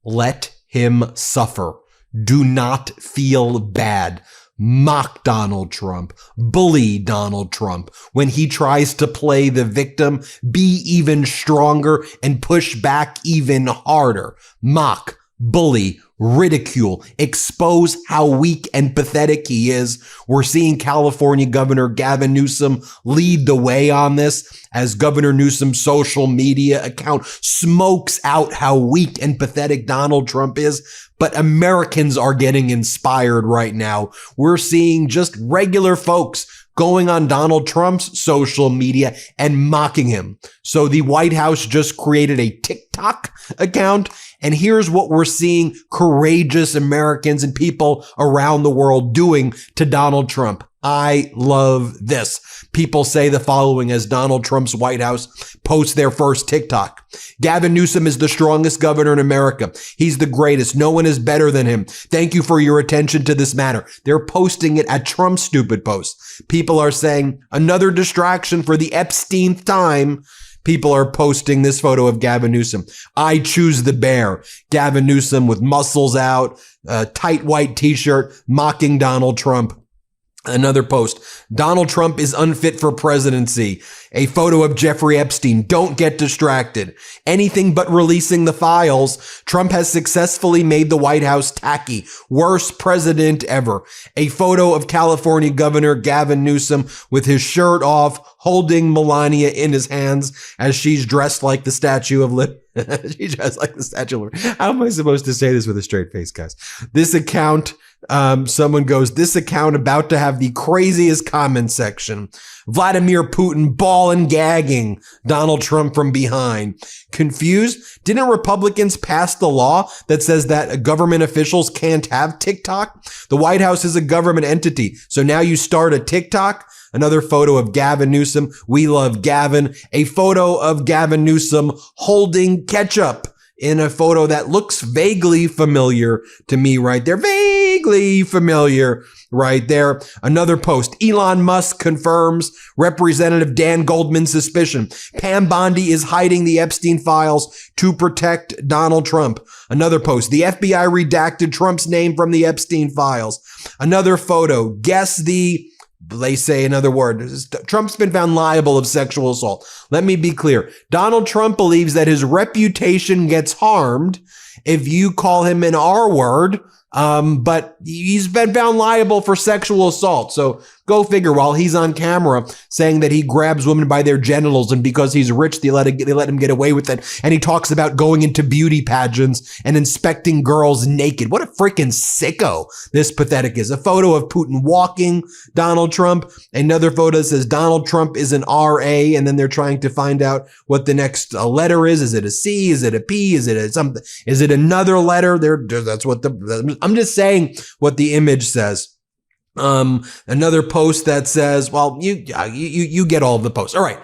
Let him suffer. Do not feel bad. Mock Donald Trump. Bully Donald Trump. When he tries to play the victim, be even stronger and push back even harder. Mock, bully, ridicule, expose how weak and pathetic he is. We're seeing California Governor Gavin Newsom lead the way on this as Governor Newsom's social media account smokes out how weak and pathetic Donald Trump is. But Americans are getting inspired right now. We're seeing just regular folks going on Donald Trump's social media and mocking him. So the White House just created a TikTok account. And here's what we're seeing courageous Americans and people around the world doing to Donald Trump. I love this. People say the following as Donald Trump's White House posts their first TikTok. Gavin Newsom is the strongest governor in America. He's the greatest. No one is better than him. Thank you for your attention to this matter. They're posting it at Trump's stupid post. People are saying another distraction for the Epsteinth time. People are posting this photo of Gavin Newsom. I choose the bear. Gavin Newsom with muscles out, a tight white t-shirt, mocking Donald Trump. Another post. Donald Trump is unfit for presidency. A photo of Jeffrey Epstein. Don't get distracted. Anything but releasing the files. Trump has successfully made the White House tacky. Worst president ever. A photo of California Governor Gavin Newsom with his shirt off, holding Melania in his hands as she's dressed like the Statue of Liberty. She's dressed like the Statue of Liberty. How am I supposed to say this with a straight face, guys? This account, someone goes, this account about to have the craziest comment section. Vladimir Putin ball and gagging Donald Trump from behind. Confused? Didn't Republicans pass the law that says that government officials can't have TikTok? The White House is a government entity. So now you start a TikTok? Another photo of Gavin Newsom. We love Gavin. A photo of Gavin Newsom holding ketchup in a photo that looks vaguely familiar to me right there. Vaguely familiar right there. Another post. Elon Musk confirms Representative Dan Goldman's suspicion. Pam Bondi is hiding the Epstein files to protect Donald Trump. Another post. The FBI redacted Trump's name from the Epstein files. Another photo. Guess the... They say another word. Trump's been found liable of sexual assault. Let me be clear. Donald Trump believes that his reputation gets harmed if you call him an R word. But he's been found liable for sexual assault. So go figure, while he's on camera saying that he grabs women by their genitals and because he's rich, they let him get away with it. And he talks about going into beauty pageants and inspecting girls naked. What a freaking sicko this pathetic is. A photo of Putin walking Donald Trump. Another photo that says Donald Trump is an RA. And then they're trying to find out what the next letter is. Is it a C? Is it a P? Is it a something? Is it another letter? That's what I'm just saying what the image says. Another post that says, well, you get all of the posts. All right.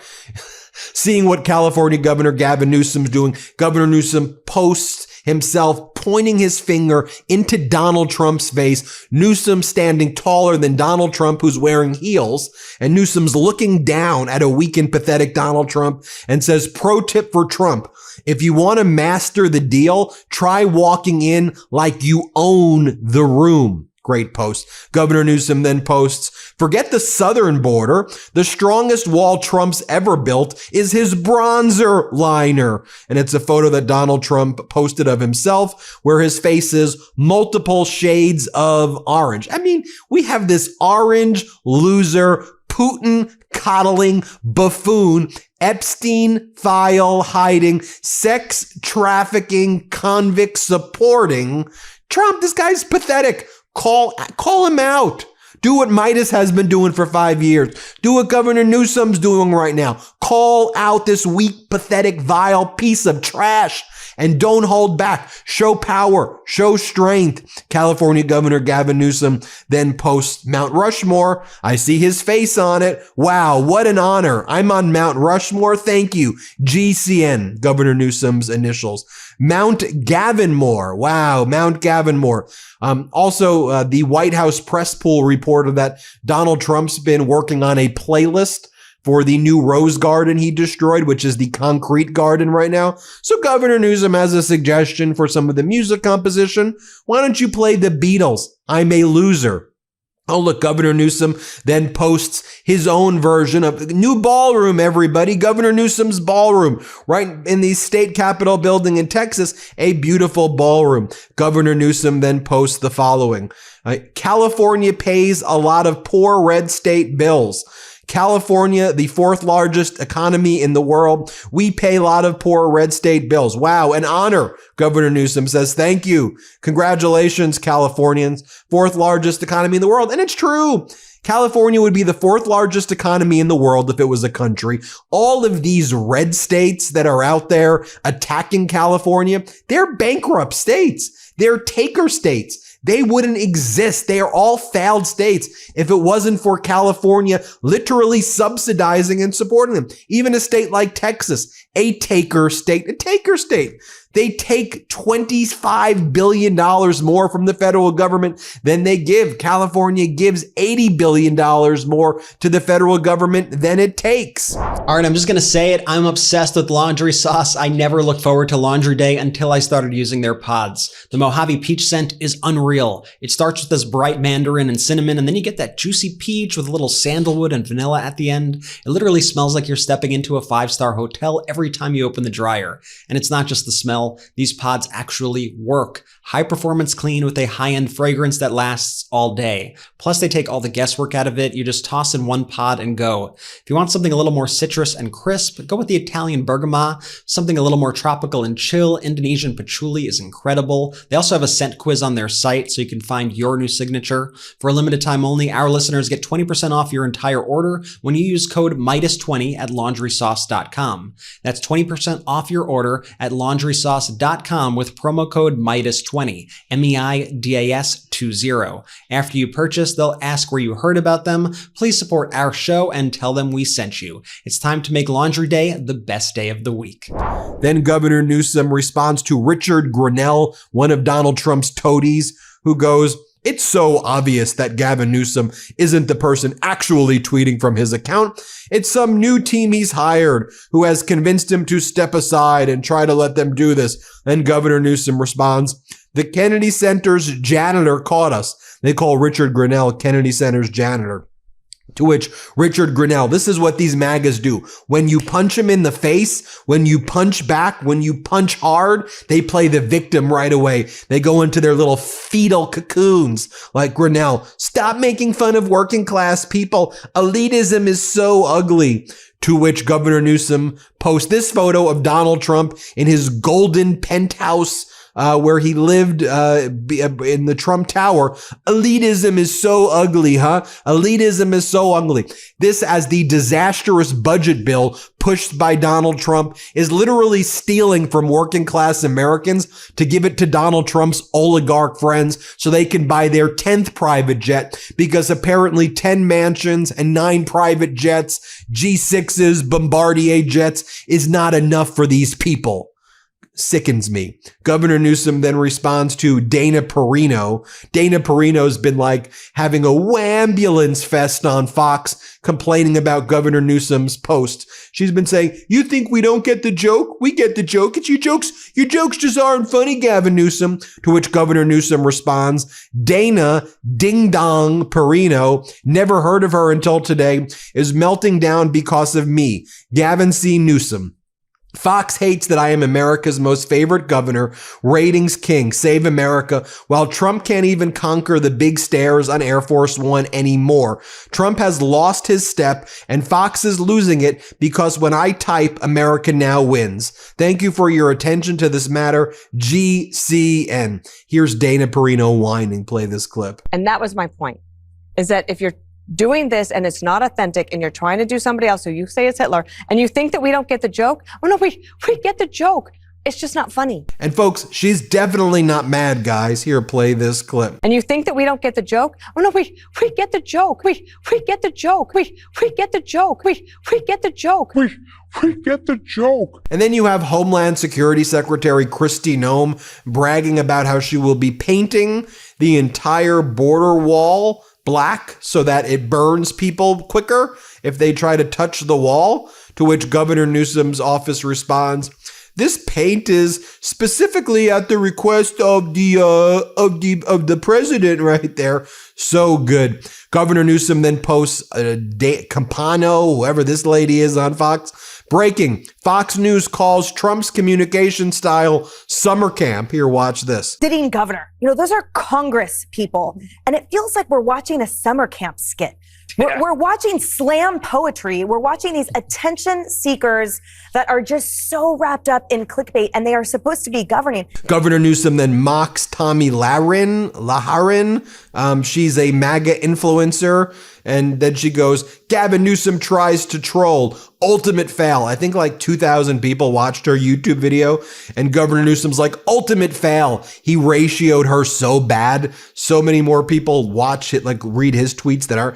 Seeing what California Governor Gavin Newsom's doing. Governor Newsom posts himself pointing his finger into Donald Trump's face. Newsom standing taller than Donald Trump, who's wearing heels. And Newsom's looking down at a weak and pathetic Donald Trump and says, pro tip for Trump. If you want to master the deal, try walking in like you own the room. Great post. Governor Newsom then posts, forget the southern border. The strongest wall Trump's ever built is his bronzer liner. And it's a photo that Donald Trump posted of himself where his face is multiple shades of orange. I mean, we have this orange loser, Putin coddling buffoon, Epstein file hiding, sex trafficking, convict supporting Trump. This guy's pathetic. Call him out. Do what Meidas has been doing for 5 years. Do what Governor Newsom's doing right now. Call out this weak, pathetic, vile piece of trash and don't hold back. Show power, show strength. California Governor Gavin Newsom then posts Mount Rushmore. I see his face on it. Wow, what an honor. I'm on Mount Rushmore. Thank you. GCN, Governor Newsom's initials. Mount Gavinmore. Wow, Mount Gavinmore. Also, the White House press pool reported that Donald Trump's been working on a playlist for the new Rose Garden he destroyed, which is the concrete garden right now. So Governor Newsom has a suggestion for some of the music composition. Why don't you play the Beatles, I'm a Loser? Oh, look, Governor Newsom then posts his own version of the new ballroom, everybody. Governor Newsom's ballroom, right in the state capitol building in Texas, a beautiful ballroom. Governor Newsom then posts the following. California pays a lot of poor red state bills. California, the fourth largest economy in the world. We pay a lot of poor red state bills. Wow, an honor. Governor Newsom says, thank you. Congratulations, Californians. Fourth largest economy in the world. And it's true. California would be the fourth largest economy in the world if it was a country. All of these red states that are out there attacking California, they're bankrupt states. They're taker states. They wouldn't exist. They are all failed states if it wasn't for California literally subsidizing and supporting them. Even a state like Texas, a taker state. They take $25 billion more from the federal government than they give. California gives $80 billion more to the federal government than it takes. All right, I'm just going to say it. I'm obsessed with laundry sauce. I never looked forward to laundry day until I started using their pods. The Mojave peach scent is unreal. It starts with this bright mandarin and cinnamon, and then you get that juicy peach with a little sandalwood and vanilla at the end. It literally smells like you're stepping into a 5-star hotel every time you open the dryer. And it's not just the smell. These pods actually work. High performance clean with a high-end fragrance that lasts all day. Plus they take all the guesswork out of it. You just toss in one pod and go. If you want something a little more citrus and crisp, go with the Italian bergamot. Something a little more tropical and chill, Indonesian patchouli is incredible. They also have a scent quiz on their site so you can find your new signature. For a limited time only, our listeners get 20% off your entire order when you use code MeidasTouch at laundrysauce.com. That's 20% off your order at laundrysauce.com with promo code MeidasTouch, MEIDAS20. After you purchase, they'll ask where you heard about them. Please support our show and tell them we sent you. It's time to make Laundry Day the best day of the week. Then Governor Newsom responds to Richard Grinnell, one of Donald Trump's toadies, who goes, it's so obvious that Gavin Newsom isn't the person actually tweeting from his account. It's some new team he's hired who has convinced him to step aside and try to let them do this. Then Governor Newsom responds, the Kennedy Center's janitor caught us. They call Richard Grinnell Kennedy Center's janitor. To which Richard Grinnell, this is what these MAGAs do. When you punch him in the face, when you punch back, when you punch hard, they play the victim right away. They go into their little fetal cocoons like Grinnell. Stop making fun of working class people. Elitism is so ugly. To which Governor Newsom posts this photo of Donald Trump in his golden penthouse where he lived in the Trump Tower. Elitism is so ugly, huh? Elitism is so ugly. This, as the disastrous budget bill pushed by Donald Trump, is literally stealing from working class Americans to give it to Donald Trump's oligarch friends so they can buy their 10th private jet, because apparently 10 mansions and 9 private jets, G6s, Bombardier jets is not enough for these people. Sickens me. Governor Newsom then responds to Dana Perino. Dana Perino's been like having a wambulance fest on Fox, complaining about Governor Newsom's post. She's been saying, you think we don't get the joke? We get the joke. It's your jokes. Your jokes just aren't funny, Gavin Newsom. To which Governor Newsom responds, Dana Ding Dong Perino, never heard of her until today, is melting down because of me, Gavin C. Newsom. Fox hates that I am America's most favorite governor, ratings king, save America, while Trump can't even conquer the big stairs on Air Force One anymore. Trump has lost his step and Fox is losing it because when I type, America now wins. Thank you for your attention to this matter, GCN. Here's Dana Perino whining. Play this clip. And that was my point, is that if you're doing this and it's not authentic and you're trying to do somebody else who you say is Hitler and you think that we don't get the joke, oh no, we get the joke. It's just not funny. And folks, she's definitely not mad, guys. Here, play this clip. And you think that we don't get the joke? Oh no, we get the joke. We get the joke. We get the joke. We get the joke. We get the joke. And then you have Homeland Security Secretary Kristi Noem bragging about how she will be painting the entire border wall black so that it burns people quicker if they try to touch the wall, to which Governor Newsom's office responds, "This paint is specifically at the request of the president," right there. So good. Governor Newsom then posts Campano, whoever this lady is, on Fox. Breaking: Fox News calls Trump's communication style summer camp. Here, watch this. Sitting governor. Those are Congress people. And it feels like we're watching a summer camp skit. We're watching slam poetry. We're watching these attention seekers that are just so wrapped up in clickbait, and they are supposed to be governing. Governor Newsom then mocks Tomi Lahren. She's a MAGA influencer. And then she goes, "Gavin Newsom tries to troll. Ultimate fail." I think like 2,000 people watched her YouTube video. And Governor Newsom's like, ultimate fail. He ratioed her so bad. So many more people watch it, like read his tweets that are,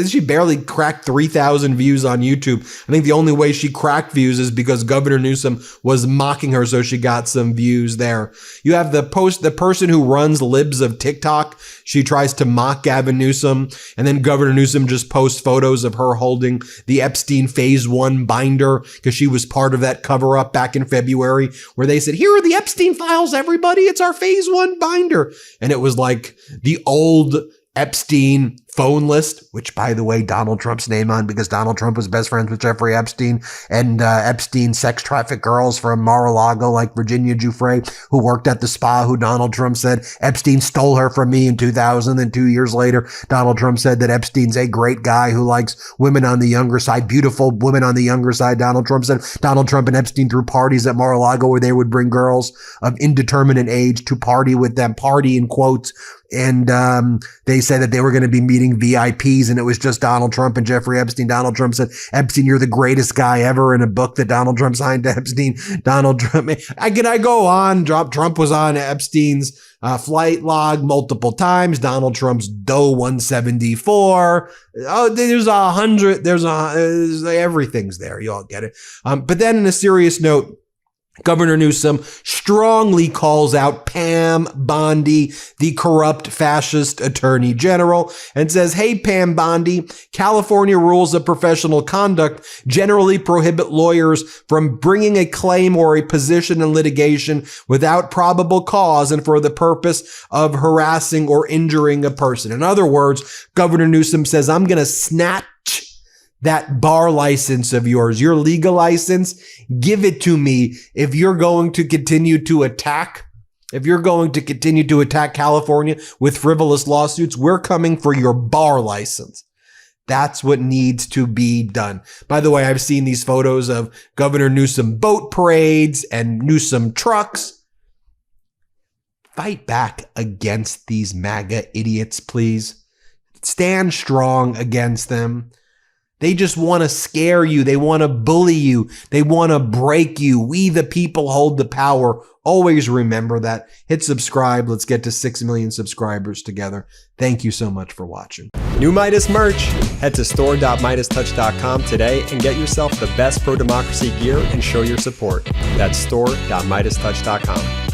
she barely cracked 3,000 views on YouTube. I think the only way she cracked views is because Governor Newsom was mocking her. So she got some views there. You have the person who runs Libs of TikTok. She tries to mock Gavin Newsom. And then Governor Newsom just posts photos of her holding the Epstein Phase 1 binder because she was part of that cover up back in February where they said, "Here are the Epstein files, everybody. It's our Phase 1 binder." And it was like the old Epstein phone list, which, by the way, Donald Trump's name on because Donald Trump was best friends with Jeffrey Epstein, and Epstein sex trafficked girls from Mar-a-Lago like Virginia Giuffre, who worked at the spa, who Donald Trump said Epstein stole her from me in 2000. And 2 years later, Donald Trump said that Epstein's a great guy who likes women on the younger side, beautiful women on the younger side. Donald Trump said Donald Trump and Epstein threw parties at Mar-a-Lago where they would bring girls of indeterminate age to party with them, party in quotes. And they said that they were going to be meeting VIPs, and it was just Donald Trump and Jeffrey Epstein. Donald Trump said, "Epstein, you're the greatest guy ever," in a book that Donald Trump signed to Epstein. Donald Trump, I go on. Trump was on Epstein's flight log multiple times. Donald Trump's DOE 174. Oh, there's 100. There's everything's there. You all get it. But then, in a serious note, Governor Newsom strongly calls out Pam Bondi, the corrupt fascist attorney general, and says, "Hey, Pam Bondi, California rules of professional conduct generally prohibit lawyers from bringing a claim or a position in litigation without probable cause and for the purpose of harassing or injuring a person." In other words, Governor Newsom says, "I'm going to snatch that bar license of yours, your legal license, give it to me if you're going to continue to attack California with frivolous lawsuits. We're coming for your bar license." That's what needs to be done. By the way, I've seen these photos of Governor Newsom boat parades and Newsom trucks. Fight back against these MAGA idiots, please. Stand strong against them. They just want to scare you. They want to bully you. They want to break you. We, the people, hold the power. Always remember that. Hit subscribe. Let's get to 6 million subscribers together. Thank you so much for watching. New Meidas merch. Head to store.MeidasTouch.com today and get yourself the best pro-democracy gear and show your support. That's store.MeidasTouch.com.